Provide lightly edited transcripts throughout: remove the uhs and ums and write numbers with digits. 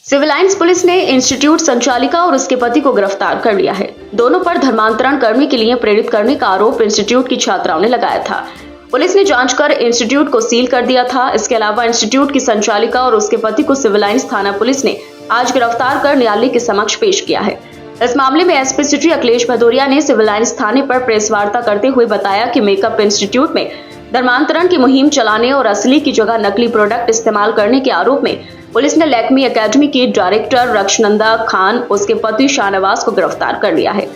Civil lines police ने institute संचालिका और उसके पति को गिरफ्तार कर लिया है। दोनों पर धर्मांतरण करने के लिए प्रेरित करने का आरोप इंस्टीट्यूट की छात्राओं ने लगाया था। पुलिस ने जांच कर इंस्टीट्यूट को सील कर दिया था। इसके अलावा इंस्टीट्यूट की संचालिका और उसके पति को सिविल लाइंस थाना पुलिस ने आज गिरफ्तार कर न्यायालय के समक्ष पेश किया है। इस मामले में एसपी सिटी अखिलेश भदौरिया ने सिविल लाइंस थाने पर प्रेस वार्ता करते हुए बताया कि मेकअप इंस्टीट्यूट में धर्मांतरण की मुहिम चलाने और असली की जगह नकली प्रोडक्ट इस्तेमाल करने के आरोप में पुलिस ने लैक्मी एकेडमी की डायरेक्टर रक्षनंदा खान उसके पति शाहनवाज को गिरफ्तार कर लिया है।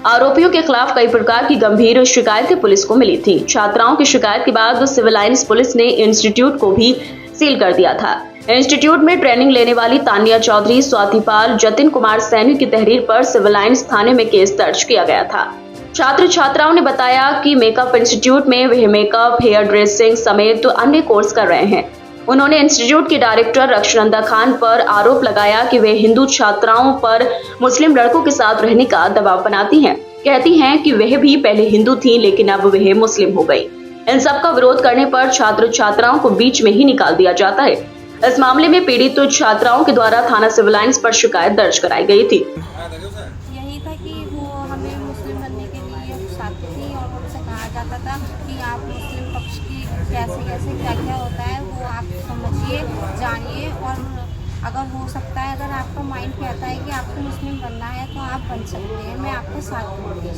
आरोपियों के खिलाफ कई प्रकार की गंभीर शिकायतें पुलिस को मिली थी। छात्राओं की शिकायत के बाद सिविल लाइंस पुलिस ने इंस्टीट्यूट को भी सील कर दिया था। इंस्टीट्यूट में ट्रेनिंग लेने वाली तानिया चौधरी, स्वाति पाल, जतिन कुमार सैनी की तहरीर पर सिविल लाइंस थाने में केस दर्ज किया गया था। छात्र छात्राओं ने बताया कि मेकअप इंस्टीट्यूट में वह मेकअप, हेयर ड्रेसिंग समेत अन्य कोर्स कर रहे हैं। उन्होंने इंस्टीट्यूट की डायरेक्टर रक्षनंदा खान पर आरोप लगाया कि वे हिंदू छात्राओं पर मुस्लिम लड़कों के साथ रहने का दबाव बनाती हैं। कहती हैं कि वह भी पहले हिंदू थी लेकिन अब वह मुस्लिम हो गई। इन सब का विरोध करने पर छात्र छात्राओं को बीच में ही निकाल दिया जाता है। इस मामले में पीड़ित छात्राओं के द्वारा थाना सिविल लाइंस पर शिकायत दर्ज कराई गई थी। यही था कि वो हमें मुस्लिम बनने के लिए उकसाती थी और उनसे कहा जाता था कि आप मुस्लिम पक्ष की कैसे कैसे क्या क्या होता है वो आप समझिए, जानिए, और अगर हो सकता है, अगर आपका माइंड कहता है कि आपको मुस्लिम बनना है तो आप बन सकते हैं, मैं आपके साथ दूँगी।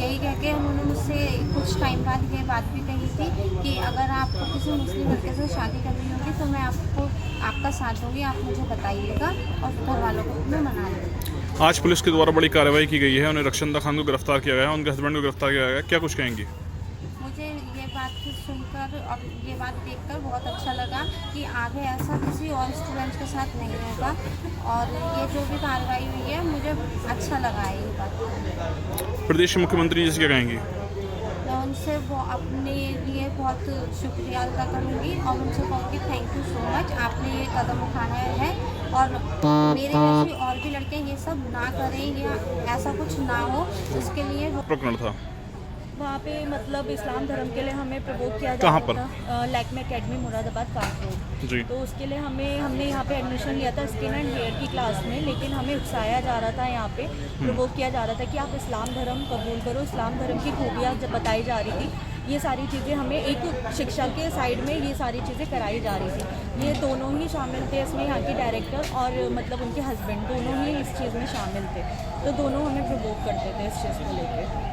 यही कह के उन्होंने मुझसे कुछ टाइम बाद ये बात भी कही थी कि अगर आपको किसी मुस्लिम लड़के से शादी करनी होगी तो मैं आपका साथ दूँगी, आप मुझे बताइएगा और घर वालों को मैं मना लूँगी। आज पुलिस के द्वारा बड़ी कार्रवाई की गई है। उन्हें रक्षनंदा खान को गिरफ्तार किया गया है, उनके हस्बैंड को गिरफ्तार किया गया है। क्या कुछ कहेंगी? मुझे ये बात सुनकर और ये बात देखकर बहुत अच्छा लगा कि आगे ऐसा किसी और स्टूडेंट्स के साथ नहीं होगा, और ये जो भी कार्रवाई हुई है मुझे अच्छा लगा है ये बात। प्रदेश के मुख्यमंत्री जी से क्या कहेंगी? मैं उनसे वो अपने लिए बहुत शुक्रिया अदा करूँगी और उनसे कहूँगी थैंक यू सो मच, आपने ये कदम उठाया है और मेरे जैसे और भी लड़के ये सब ना करें या ऐसा कुछ ना हो, इसके लिए प्रकरण था वहाँ पे मतलब इस्लाम धर्म के लिए हमें प्रवोक किया कहाँ जाता पर? था लैक्मे एकेडमी मुरादाबाद कांट रोड जी। तो उसके लिए हमने यहाँ पे एडमिशन लिया था स्किन एंड हेयर की क्लास में, लेकिन हमें उकसाया जा रहा था, यहाँ पे प्रवोक किया जा रहा था कि आप इस्लाम धर्म कबूल करो, इस्लाम धर्म की खूबियाँ जब बताई जा रही थी, ये सारी चीज़ें हमें एक शिक्षा के साइड में ये सारी चीज़ें कराई जा रही थी। ये दोनों ही शामिल थे इसमें, यहाँ की डायरेक्टर और मतलब उनके हस्बैंड दोनों ही इस चीज़ में शामिल थे, तो दोनों हमें प्रवोक करते थे इस चीज़ को लेकर।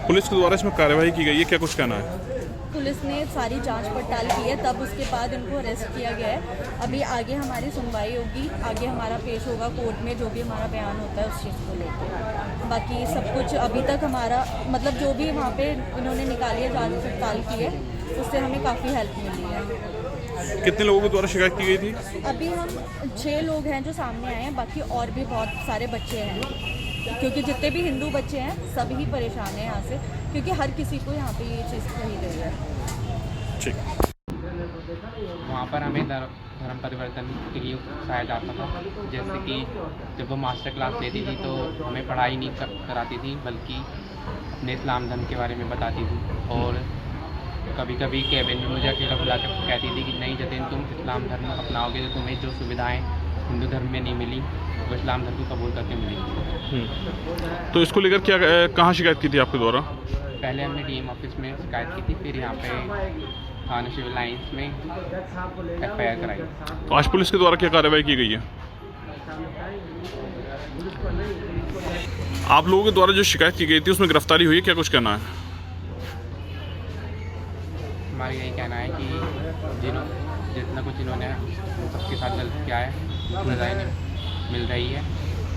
पुलिस के द्वारा इसमें कार्रवाई की गई है, क्या कुछ कहना है? पुलिस ने सारी जांच पड़ताल की है, तब उसके बाद इनको अरेस्ट किया गया है। अभी आगे हमारी सुनवाई होगी, आगे हमारा पेश होगा कोर्ट में, जो भी हमारा बयान होता है उस चीज़ को लेकर। बाकी सब कुछ अभी तक हमारा मतलब जो भी वहाँ पे इन्होंने निकाली है, जांच पड़ताल की है, उससे हमें काफ़ी हेल्प मिली है। कितने लोगों के द्वारा शिकायत की गई थी? अभी हम 6 लोग हैं जो सामने आए हैं, बाकी और भी बहुत सारे बच्चे हैं, क्योंकि जितने भी हिंदू बच्चे हैं सभी ही परेशान हैं यहाँ से, क्योंकि हर किसी को यहाँ पे ये चीज़ कही गई है। ठीक। वहाँ पर हमें धर्म परिवर्तन के लिए उकसाया जाता था, जैसे कि जब वो मास्टर क्लास लेती थी तो हमें पढ़ाई नहीं कराती थी, बल्कि अपने इस्लाम धर्म के बारे में बताती थी, और कभी कभी कैबिन में मुझे अकेला बुला कर कहती थी कि नहीं जतिन, तुम इस्लाम धर्म अपनाओगे तो तुम्हें जो सुविधाएँ हिंदू धर्म में नहीं मिली वो इस्लाम धर्म को कबूल करके मिली। तो इसको लेकर क्या कहाँ शिकायत की थी आपके द्वारा? पहले हमने डीएम ऑफिस में शिकायत की थी, फिर यहाँ पे थाना सिविल लाइंस में FIR कराई। तो आज पुलिस के द्वारा क्या कार्रवाई की गई है? आप लोगों के द्वारा जो शिकायत की गई थी उसमें गिरफ्तारी हुई है, क्या कुछ कहना है? हमारा यही कहना है कि जितना कुछ इन्होंने सबके साथ गलत किया है सजाएं मिल रही है,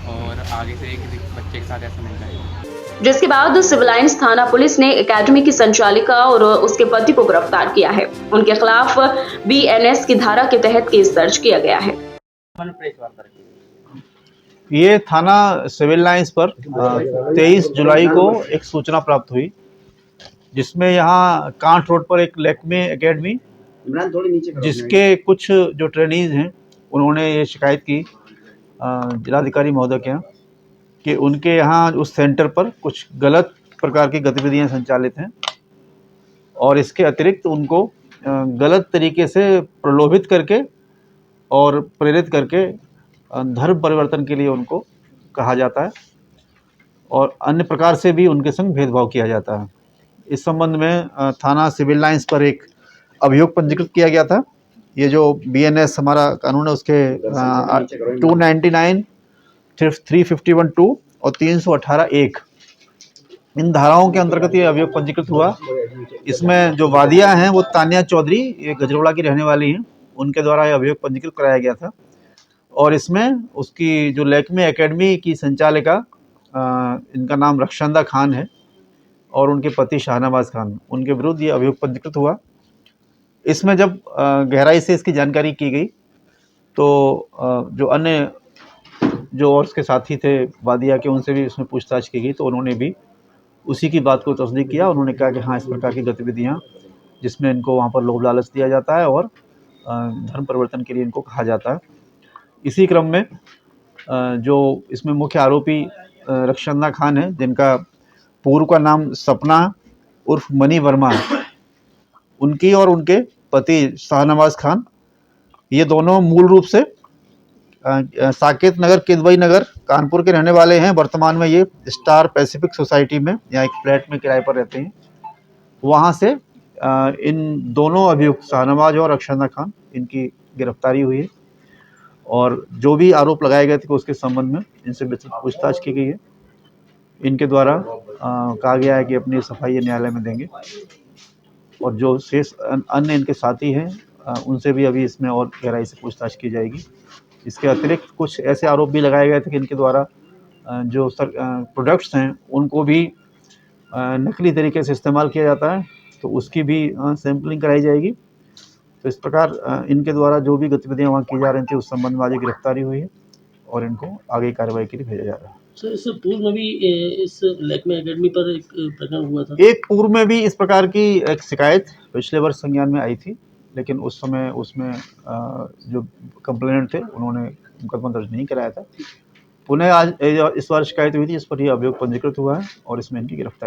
और आगे से किसी बच्चे के साथ ऐसा नहीं करेगा। जिसके बाद सिविल लाइंस थाना पुलिस ने एकेडमी की संचालिका और उसके पति को गिरफ्तार किया है। उनके खिलाफ BNS की धारा के तहत केस दर्ज किया गया है। ये थाना सिविल लाइंस पर 23 जुलाई को एक सूचना प्राप्त हुई, जिसमें यहाँ कांट रोड पर एक लैक्मे एकेडमी जिसके कुछ जो ट्रेनीज हैं उन्होंने ये शिकायत की जिलाधिकारी महोदय के यहाँ कि उनके यहाँ उस सेंटर पर कुछ गलत प्रकार की गतिविधियां संचालित हैं, और इसके अतिरिक्त उनको गलत तरीके से प्रलोभित करके और प्रेरित करके धर्म परिवर्तन के लिए उनको कहा जाता है और अन्य प्रकार से भी उनके संग भेदभाव किया जाता है। इस संबंध में थाना सिविल लाइंस पर एक अभियोग पंजीकृत किया गया था। ये जो BNS हमारा कानून है उसके 299, 351(2) और 318(1) इन धाराओं के अंतर्गत ये अभियोग पंजीकृत हुआ। इसमें जो वादिया हैं वो तानिया चौधरी, ये गजरौला की रहने वाली हैं, उनके द्वारा ये अभियोग पंजीकृत कराया गया था और इसमें उसकी जो लैक्मे एकेडमी की संचालिका, इनका नाम रक्षंदा खान है और उनके पति शाहनवाज खान, उनके विरुद्ध ये अभियोग पंजीकृत हुआ। इसमें जब गहराई से इसकी जानकारी की गई तो जो अन्य जो और उसके साथी थे वादिया के, उनसे भी इसमें पूछताछ की गई तो उन्होंने भी उसी की बात को तस्दीक किया। उन्होंने कहा कि हाँ, इस प्रकार की गतिविधियाँ जिसमें इनको वहाँ पर लोभ लालच दिया जाता है और धर्म परिवर्तन के लिए इनको कहा जाता है। इसी क्रम में जो इसमें मुख्य आरोपी रक्षंदा खान है, जिनका पूर्व का नाम सपना उर्फ मनी वर्मा है, उनकी और उनके पति शाहनवाज खान, ये दोनों मूल रूप से साकेत नगर, किदवई नगर, कानपुर के रहने वाले हैं। वर्तमान में ये स्टार पैसिफिक सोसाइटी में या एक फ्लैट में किराए पर रहते हैं। वहाँ से इन दोनों अभियुक्त शाहनवाज और रक्षंदा खान, इनकी गिरफ्तारी हुई है और जो भी आरोप लगाए गए थे उसके संबंध में इनसे विस्तृत पूछताछ की गई है। इनके द्वारा कहा गया है कि अपनी सफाई न्यायालय में देंगे और जो शेष अन्य इनके साथी हैं उनसे भी अभी इसमें और गहराई से पूछताछ की जाएगी। इसके अतिरिक्त कुछ ऐसे आरोप भी लगाए गए थे कि इनके द्वारा जो प्रोडक्ट्स हैं उनको भी नकली तरीके से इस्तेमाल किया जाता है, तो उसकी भी सैम्पलिंग कराई जाएगी। तो इस प्रकार इनके द्वारा जो भी गतिविधियाँ वहाँ की जा रही थी उस संबंध में आज गिरफ्तारी हुई है और इनको आगे कार्रवाई के लिए भेजा जा रहा है। सर, इससे पूर्व में भी इस लैक्मे एकेडमी पर एक प्रकरण हुआ था। एक पूर्व में भी इस प्रकार की एक शिकायत पिछले वर्ष संज्ञान में आई थी, लेकिन उस समय उसमें जो कंप्लेनेंट थे उन्होंने मुकदमा दर्ज नहीं कराया था। पुनः आज इस बार शिकायत हुई थी, इस पर यह अभियोग पंजीकृत हुआ है और इसमें इनकी गिरफ्तारी